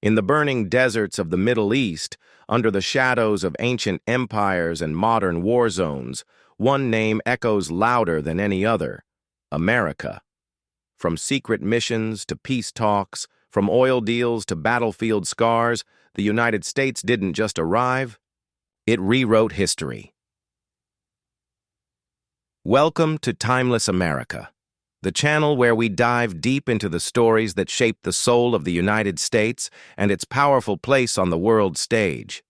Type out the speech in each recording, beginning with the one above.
In the burning deserts of the Middle East, under the shadows of ancient empires and modern war zones, one name echoes louder than any other: America. From secret missions to peace talks, from oil deals to battlefield scars, the United States didn't just arrive, it rewrote history. Welcome to Timeless America, the channel where we dive deep into the stories that shaped the soul of the United States and its powerful place on the world stage.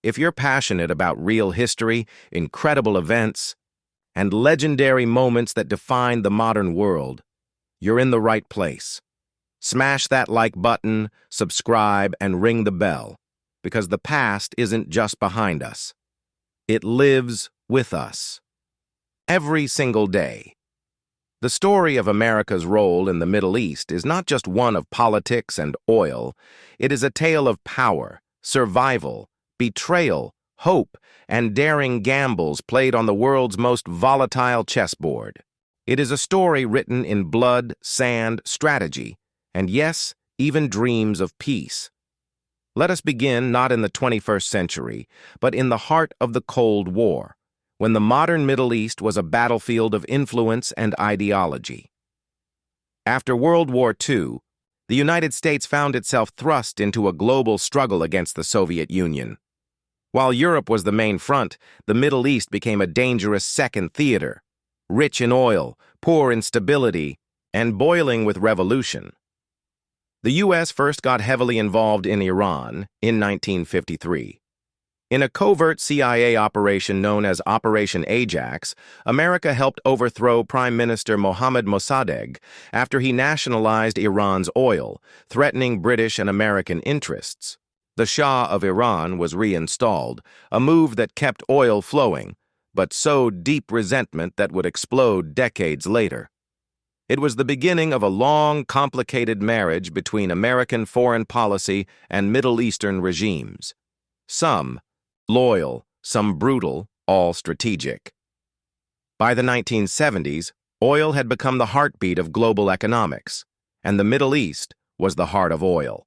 If you're passionate about real history, incredible events, and legendary moments that define the modern world, you're in the right place. Smash that like button, subscribe, and ring the bell, because the past isn't just behind us. It lives with us. Every single day. The story of America's role in the Middle East is not just one of politics and oil. It is a tale of power, survival, betrayal, hope, and daring gambles played on the world's most volatile chessboard. It is a story written in blood, sand, strategy, and yes, even dreams of peace. Let us begin not in the 21st century, but in the heart of the Cold War, when the modern Middle East was a battlefield of influence and ideology. After World War II, the United States found itself thrust into a global struggle against the Soviet Union. While Europe was the main front, the Middle East became a dangerous second theater, rich in oil, poor in stability, and boiling with revolution. The U.S. first got heavily involved in Iran in 1953. In a covert CIA operation known as Operation Ajax, America helped overthrow Prime Minister Mohammad Mossadegh after he nationalized Iran's oil, threatening British and American interests. The Shah of Iran was reinstalled, a move that kept oil flowing, but sowed deep resentment that would explode decades later. It was the beginning of a long, complicated marriage between American foreign policy and Middle Eastern regimes. Some loyal, some brutal, all strategic. By the 1970s, oil had become the heartbeat of global economics, and the Middle East was the heart of oil.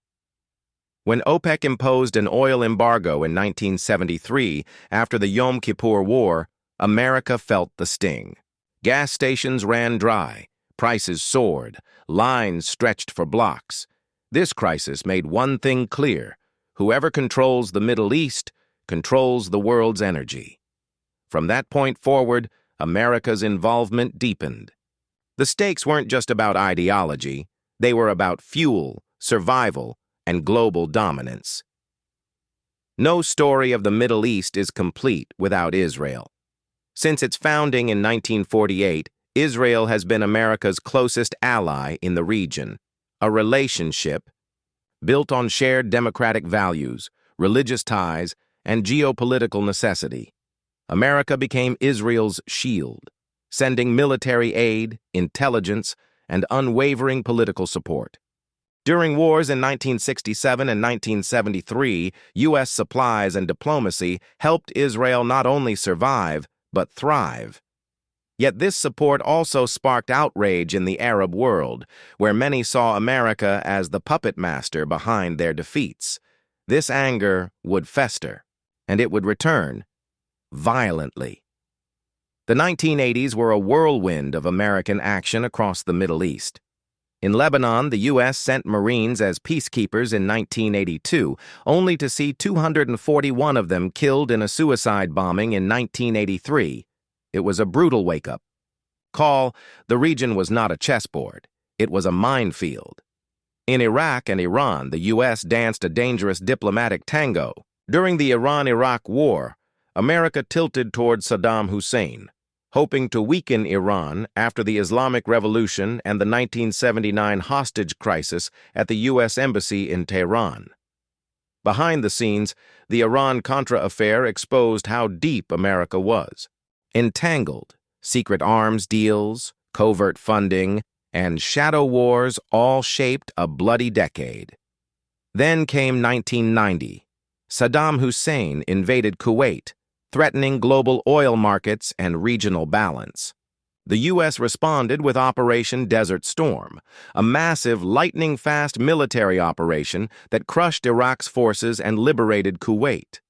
When OPEC imposed an oil embargo in 1973 after the Yom Kippur War, America felt the sting. Gas stations ran dry, prices soared, lines stretched for blocks. This crisis made one thing clear: whoever controls the Middle East controls the world's energy. From that point forward, America's involvement deepened. The stakes weren't just about ideology, they were about fuel, survival, and global dominance. No story of the Middle East is complete without Israel. Since its founding in 1948, Israel has been America's closest ally in the region, a relationship built on shared democratic values, religious ties, and geopolitical necessity. America became Israel's shield, sending military aid, intelligence, and unwavering political support. During wars in 1967 and 1973, U.S. supplies and diplomacy helped Israel not only survive, but thrive. Yet this support also sparked outrage in the Arab world, where many saw America as the puppet master behind their defeats. This anger would fester, and it would return violently. The 1980s were a whirlwind of American action across the Middle East. In Lebanon, the U.S. sent Marines as peacekeepers in 1982, only to see 241 of them killed in a suicide bombing in 1983. It was a brutal wake-up call. The region was not a chessboard. It was a minefield. In Iraq and Iran, the U.S. danced a dangerous diplomatic tango. During the Iran-Iraq War, America tilted toward Saddam Hussein, hoping to weaken Iran after the Islamic Revolution and the 1979 hostage crisis at the U.S. Embassy in Tehran. Behind the scenes, the Iran-Contra affair exposed how deep America was. Entangled, secret arms deals, covert funding, and shadow wars all shaped a bloody decade. Then came 1990. Saddam Hussein invaded Kuwait, threatening global oil markets and regional balance. The U.S. responded with Operation Desert Storm, a massive, lightning-fast military operation that crushed Iraq's forces and liberated Kuwait.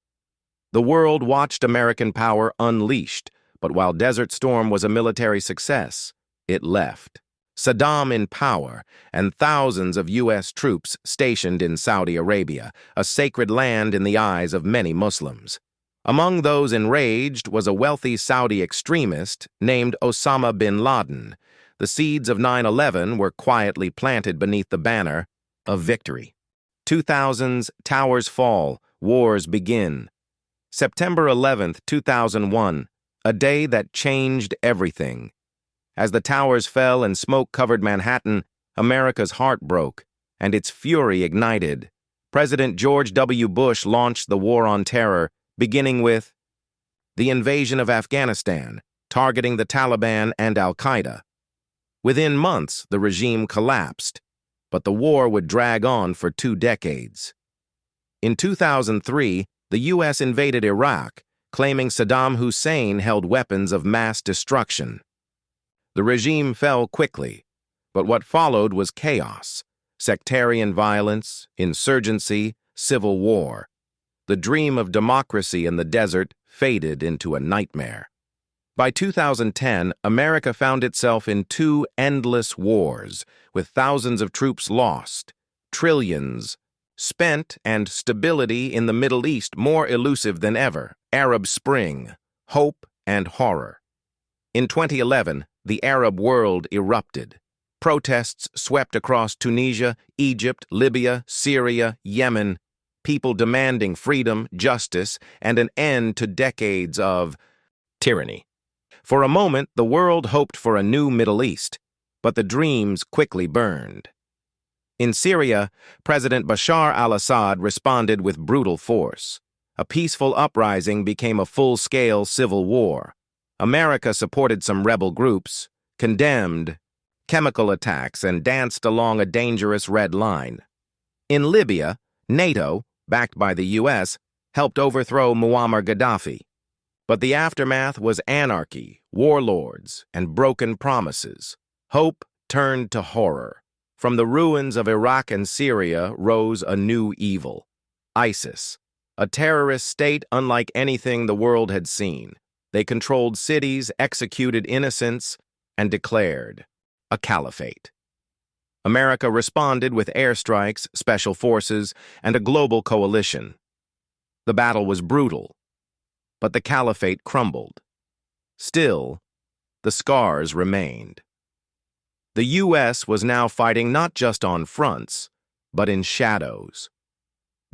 The world watched American power unleashed, but while Desert Storm was a military success, it left Saddam in power and thousands of U.S. troops stationed in Saudi Arabia, a sacred land in the eyes of many Muslims. Among those enraged was a wealthy Saudi extremist named Osama bin Laden. The seeds of 9/11 were quietly planted beneath the banner of victory. 2000's towers fall, wars begin. September 11, 2001, a day that changed everything. As the towers fell and smoke covered Manhattan, America's heart broke, and its fury ignited. President George W. Bush launched the War on Terror, beginning with the invasion of Afghanistan, targeting the Taliban and al-Qaeda. Within months, the regime collapsed, but the war would drag on for 2 decades. In 2003, the U.S. invaded Iraq, claiming Saddam Hussein held weapons of mass destruction. The regime fell quickly, but what followed was chaos, sectarian violence, insurgency, civil war. The dream of democracy in the desert faded into a nightmare. By 2010, America found itself in 2 endless wars, with thousands of troops lost, trillions spent, and stability in the Middle East more elusive than ever. Arab Spring, hope and horror. In 2011, the Arab world erupted. Protests swept across Tunisia, Egypt, Libya, Syria, Yemen, people demanding freedom, justice, and an end to decades of tyranny. For a moment, the world hoped for a new Middle East, but the dreams quickly burned. In Syria, President Bashar al-Assad responded with brutal force. A peaceful uprising became a full-scale civil war. America supported some rebel groups, condemned chemical attacks, and danced along a dangerous red line. In Libya, NATO, backed by the U.S., helped overthrow Muammar Gaddafi. But the aftermath was anarchy, warlords, and broken promises. Hope turned to horror. From the ruins of Iraq and Syria rose a new evil: ISIS, a terrorist state unlike anything the world had seen. They controlled cities, executed innocents, and declared a caliphate. America responded with airstrikes, special forces, and a global coalition. The battle was brutal, but the caliphate crumbled. Still, the scars remained. The U.S. was now fighting not just on fronts, but in shadows.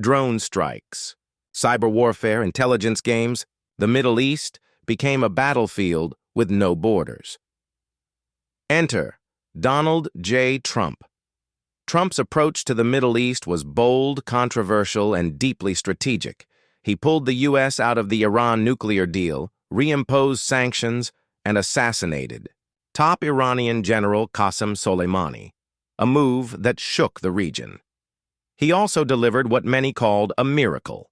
Drone strikes, cyber warfare, intelligence games, the Middle East became a battlefield with no borders. Enter Donald J. Trump. Trump's approach to the Middle East was bold, controversial, and deeply strategic. He pulled the U.S. out of the Iran nuclear deal, reimposed sanctions, and assassinated top Iranian General Qasem Soleimani, a move that shook the region. He also delivered what many called a miracle: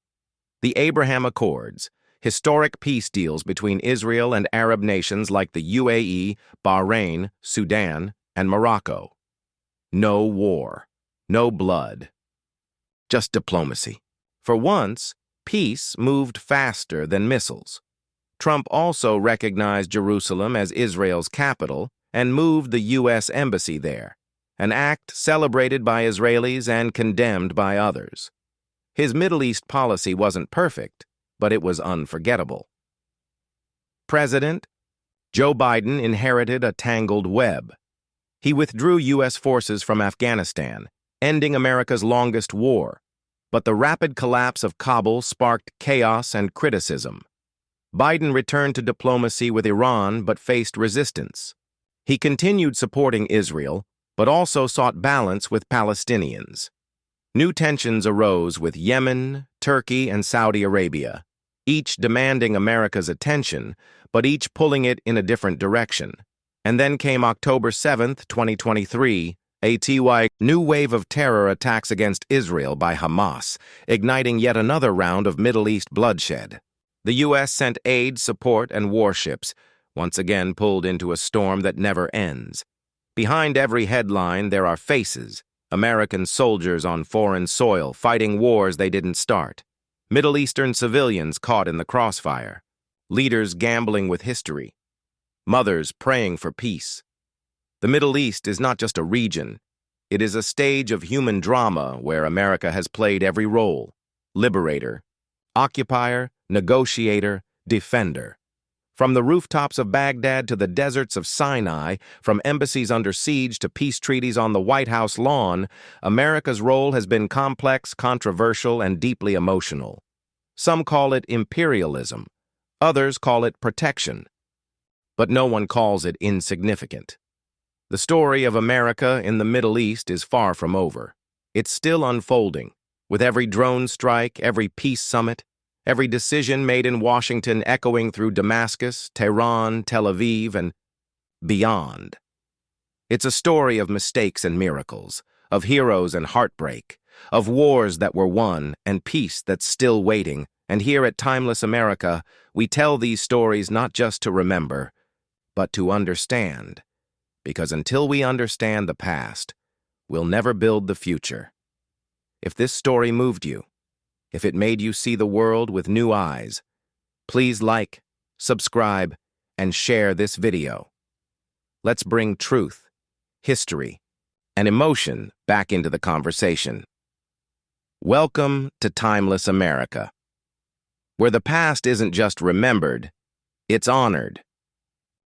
the Abraham Accords, historic peace deals between Israel and Arab nations like the UAE, Bahrain, Sudan, and Morocco. No war, no blood, just diplomacy. For once, peace moved faster than missiles. Trump also recognized Jerusalem as Israel's capital and moved the U.S. embassy there, an act celebrated by Israelis and condemned by others. His Middle East policy wasn't perfect, but it was unforgettable. President Joe Biden inherited a tangled web. He withdrew U.S. forces from Afghanistan, ending America's longest war, but the rapid collapse of Kabul sparked chaos and criticism. Biden returned to diplomacy with Iran but faced resistance. He continued supporting Israel, but also sought balance with Palestinians. New tensions arose with Yemen, Turkey, and Saudi Arabia, each demanding America's attention, but each pulling it in a different direction. And then came October 7, 2023, a new wave of terror attacks against Israel by Hamas, igniting yet another round of Middle East bloodshed. The U.S. sent aid, support, and warships, once again pulled into a storm that never ends. Behind every headline, there are faces, American soldiers on foreign soil fighting wars they didn't start, Middle Eastern civilians caught in the crossfire, leaders gambling with history, mothers praying for peace. The Middle East is not just a region. It is a stage of human drama where America has played every role: liberator, occupier, negotiator, defender. From the rooftops of Baghdad to the deserts of Sinai, from embassies under siege to peace treaties on the White House lawn, America's role has been complex, controversial, and deeply emotional. Some call it imperialism. Others call it protection. But no one calls it insignificant. The story of America in the Middle East is far from over. It's still unfolding, with every drone strike, every peace summit, every decision made in Washington echoing through Damascus, Tehran, Tel Aviv, and beyond. It's a story of mistakes and miracles, of heroes and heartbreak, of wars that were won and peace that's still waiting. And here at Timeless America, we tell these stories not just to remember, but to understand. Because until we understand the past, we'll never build the future. If this story moved you, if it made you see the world with new eyes, please like, subscribe, and share this video. Let's bring truth, history, and emotion back into the conversation. Welcome to Timeless America, where the past isn't just remembered, it's honored.